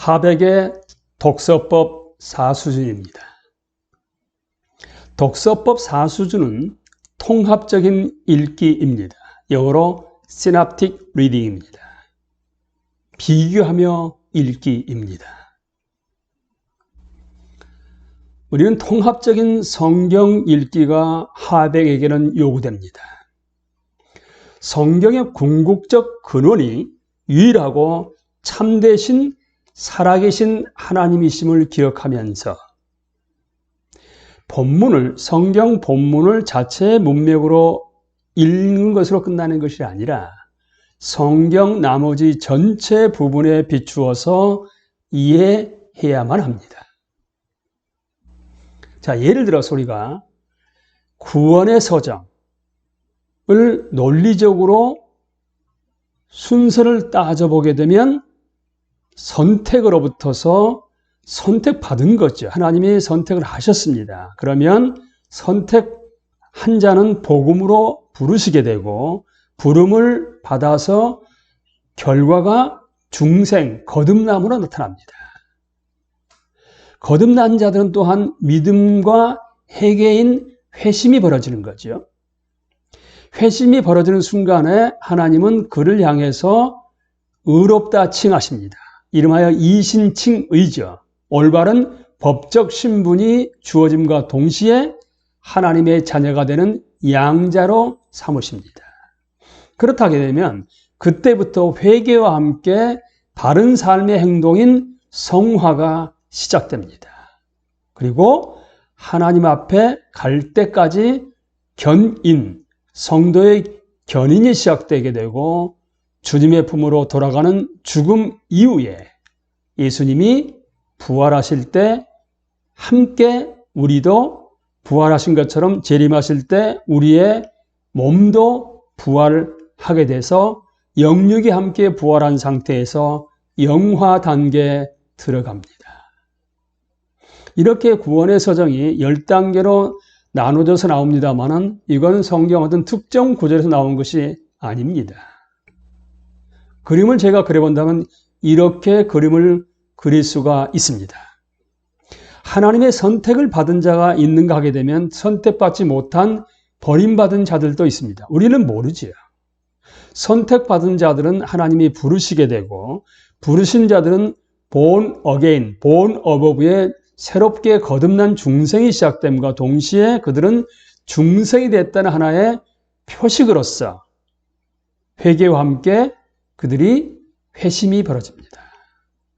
하백의 독서법 4수준입니다. 독서법 4수준은 통합적인 읽기입니다. 영어로 Synaptic Reading입니다. 비교하며 읽기입니다. 우리는 통합적인 성경 읽기가 하백에게는 요구됩니다. 성경의 궁극적 근원이 유일하고 참되신 살아계신 하나님이심을 기억하면서 성경 본문을 자체의 문맥으로 읽는 것으로 끝나는 것이 아니라 성경 나머지 전체 부분에 비추어서 이해해야만 합니다. 자, 예를 들어서 우리가 구원의 서정을 논리적으로 순서를 따져보게 되면 선택으로부터서 선택받은 거죠. 하나님이 선택을 하셨습니다. 그러면 선택한 자는 복음으로 부르시게 되고 부름을 받아서 결과가 중생, 거듭남으로 나타납니다. 거듭난 자들은 또한 믿음과 회개인 회심이 벌어지는 거죠. 회심이 벌어지는 순간에 하나님은 그를 향해서 의롭다 칭하십니다. 이름하여 이신칭의죠. 올바른 법적 신분이 주어짐과 동시에 하나님의 자녀가 되는 양자로 삼으십니다. 그렇다게 되면 그때부터 회개와 함께 바른 삶의 행동인 성화가 시작됩니다. 그리고 하나님 앞에 갈 때까지 성도의 견인이 시작되게 되고 주님의 품으로 돌아가는 죽음 이후에 예수님이 부활하실 때 함께 우리도 부활하신 것처럼 재림하실 때 우리의 몸도 부활하게 돼서 영육이 함께 부활한 상태에서 영화 단계에 들어갑니다. 이렇게 구원의 서정이 10단계로 나눠져서 나옵니다만은 이건 성경 어떤 특정 구절에서 나온 것이 아닙니다. 그림을 제가 그려본다면 이렇게 그림을 그릴 수가 있습니다. 하나님의 선택을 받은 자가 있는가 하게 되면 선택받지 못한 버림받은 자들도 있습니다. 우리는 모르지요. 선택받은 자들은 하나님이 부르시게 되고 부르신 자들은 born again, born above의 새롭게 거듭난 중생이 시작됨과 동시에 그들은 중생이 됐다는 하나의 표식으로서 회개와 함께 그들이 회심이 벌어집니다.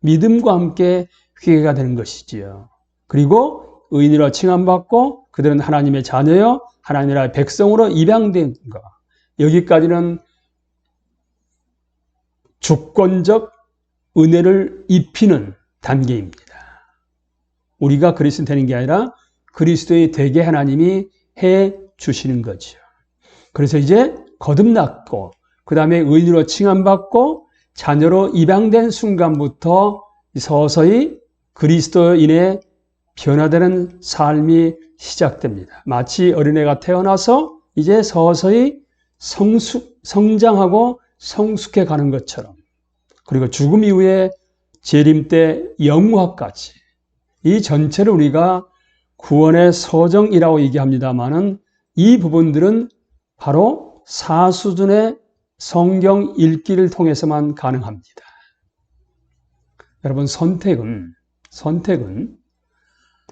믿음과 함께 회개가 되는 것이지요. 그리고 의인으로 칭함받고 그들은 하나님의 자녀여 하나님의 나라의 백성으로 입양된 것. 여기까지는 주권적 은혜를 입히는 단계입니다. 우리가 그리스도 되는 게 아니라 그리스도의 되게 하나님이 해 주시는 거죠. 그래서 이제 거듭났고 그 다음에 의인으로 칭함받고 자녀로 입양된 순간부터 서서히 그리스도인의 변화되는 삶이 시작됩니다. 마치 어린애가 태어나서 이제 서서히 성장하고 성숙해 가는 것처럼 그리고 죽음 이후에 재림 때 영화까지 이 전체를 우리가 구원의 서정이라고 얘기합니다마는 이 부분들은 바로 4수준의 성경 읽기를 통해서만 가능합니다. 여러분 선택은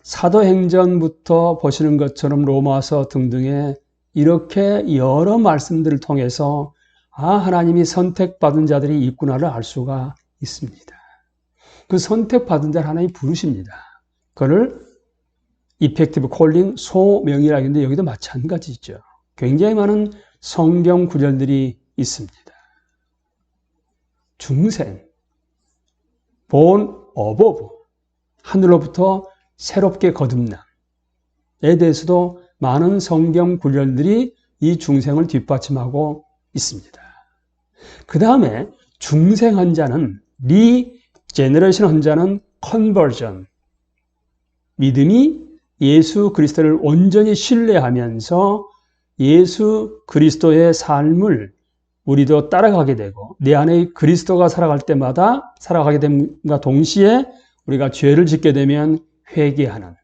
사도행전부터 보시는 것처럼 로마서 등등의 이렇게 여러 말씀들을 통해서 하나님이 선택받은 자들이 있구나를 알 수가 있습니다. 그 선택받은 자를 하나님이 부르십니다. 그걸 이펙티브 콜링 소명이라고 하는데 여기도 마찬가지죠. 굉장히 많은 성경 구절들이 있습니다. 중생, born above, 하늘로부터 새롭게 거듭남에 대해서도 많은 성경 구절들이 이 중생을 뒷받침하고 있습니다. 그 다음에 중생한 자는 리제너레이션 한 자는 컨버전, 믿음이 예수 그리스도를 온전히 신뢰하면서 예수 그리스도의 삶을 우리도 따라가게 되고 내 안에 그리스도가 살아갈 때마다 살아가게 됨과 동시에 우리가 죄를 짓게 되면 회개하는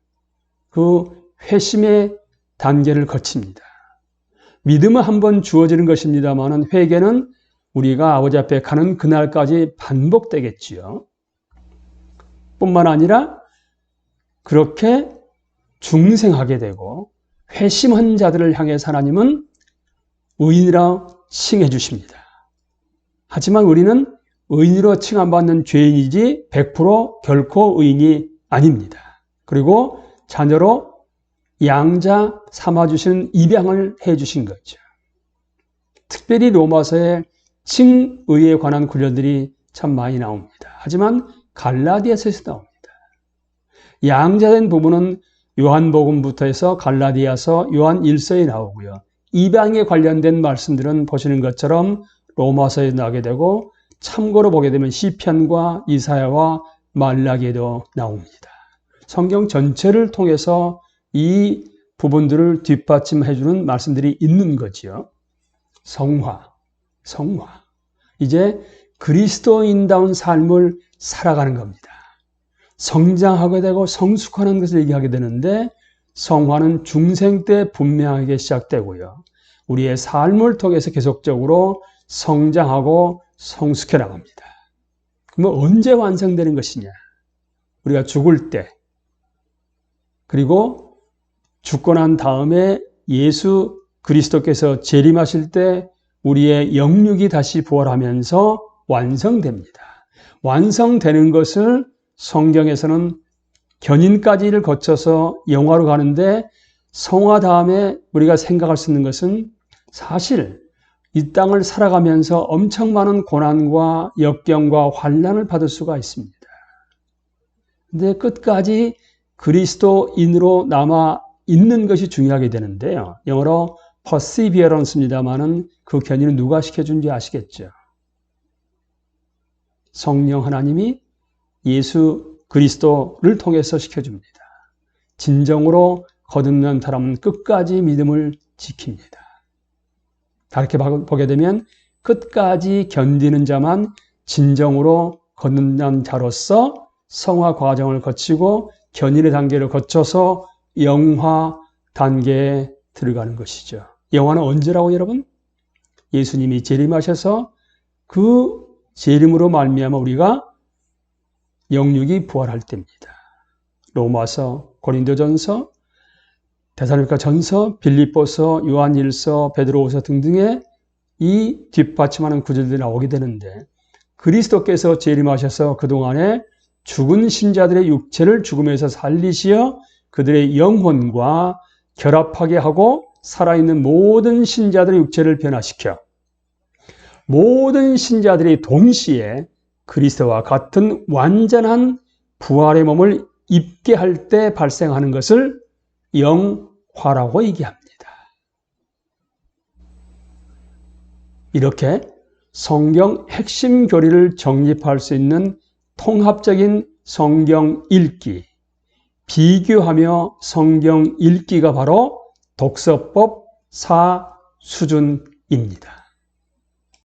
그 회심의 단계를 거칩니다. 믿음은 한번 주어지는 것입니다만 회개는 우리가 아버지 앞에 가는 그날까지 반복되겠지요. 뿐만 아니라 그렇게 중생하게 되고 회심한 자들을 향해서 하나님은 의인이라 칭해 주십니다. 하지만 우리는 의인으로 칭함받는 죄인이지 100% 결코 의인이 아닙니다. 그리고 자녀로 양자 삼아주신 입양을 해주신 거죠. 특별히 로마서에 칭의에 관한 구절들이 참 많이 나옵니다. 하지만 갈라디아서에서 나옵니다. 양자된 부분은 요한복음부터 해서 갈라디아서, 요한 1서에 나오고요. 입양에 관련된 말씀들은 보시는 것처럼 로마서에 나오게 되고 참고로 보게 되면 시편과 이사야와 말라기에도 나옵니다. 성경 전체를 통해서 이 부분들을 뒷받침해 주는 말씀들이 있는 거지요. 성화. 이제 그리스도인다운 삶을 살아가는 겁니다. 성장하게 되고 성숙하는 것을 얘기하게 되는데 성화는 중생 때 분명하게 시작되고요. 우리의 삶을 통해서 계속적으로 성장하고 성숙해 나갑니다. 그러면 언제 완성되는 것이냐? 우리가 죽을 때, 그리고 죽고 난 다음에 예수 그리스도께서 재림하실 때 우리의 영육이 다시 부활하면서 완성됩니다. 완성되는 것을 성경에서는 견인까지를 거쳐서 영화로 가는데 성화 다음에 우리가 생각할 수 있는 것은 사실 이 땅을 살아가면서 엄청 많은 고난과 역경과 환난을 받을 수가 있습니다. 근데 끝까지 그리스도인으로 남아 있는 것이 중요하게 되는데요. 영어로 perseverance입니다만은 그 견인은 누가 시켜준지 아시겠죠? 성령 하나님이 예수 그리스도를 통해서 시켜줍니다. 진정으로 거듭난 사람은 끝까지 믿음을 지킵니다. 다르게 보게 되면 끝까지 견디는 자만 진정으로 거듭난 자로서 성화 과정을 거치고 견인의 단계를 거쳐서 영화 단계에 들어가는 것이죠. 영화는 언제라고 여러분? 예수님이 재림하셔서 그 재림으로 말미암아 우리가 영육이 부활할 때입니다. 로마서, 고린도전서, 데살로니가전서, 빌립보서, 요한일서, 베드로후서 등등의 이 뒷받침하는 구절들이 나오게 되는데 그리스도께서 재림하셔서 그동안에 죽은 신자들의 육체를 죽음에서 살리시어 그들의 영혼과 결합하게 하고 살아있는 모든 신자들의 육체를 변화시켜 모든 신자들이 동시에 그리스도와 같은 완전한 부활의 몸을 입게 할 때 발생하는 것을 영화라고 얘기합니다. 이렇게 성경 핵심 교리를 정립할 수 있는 통합적인 성경 읽기, 비교하며 성경 읽기가 바로 독서법 4수준입니다.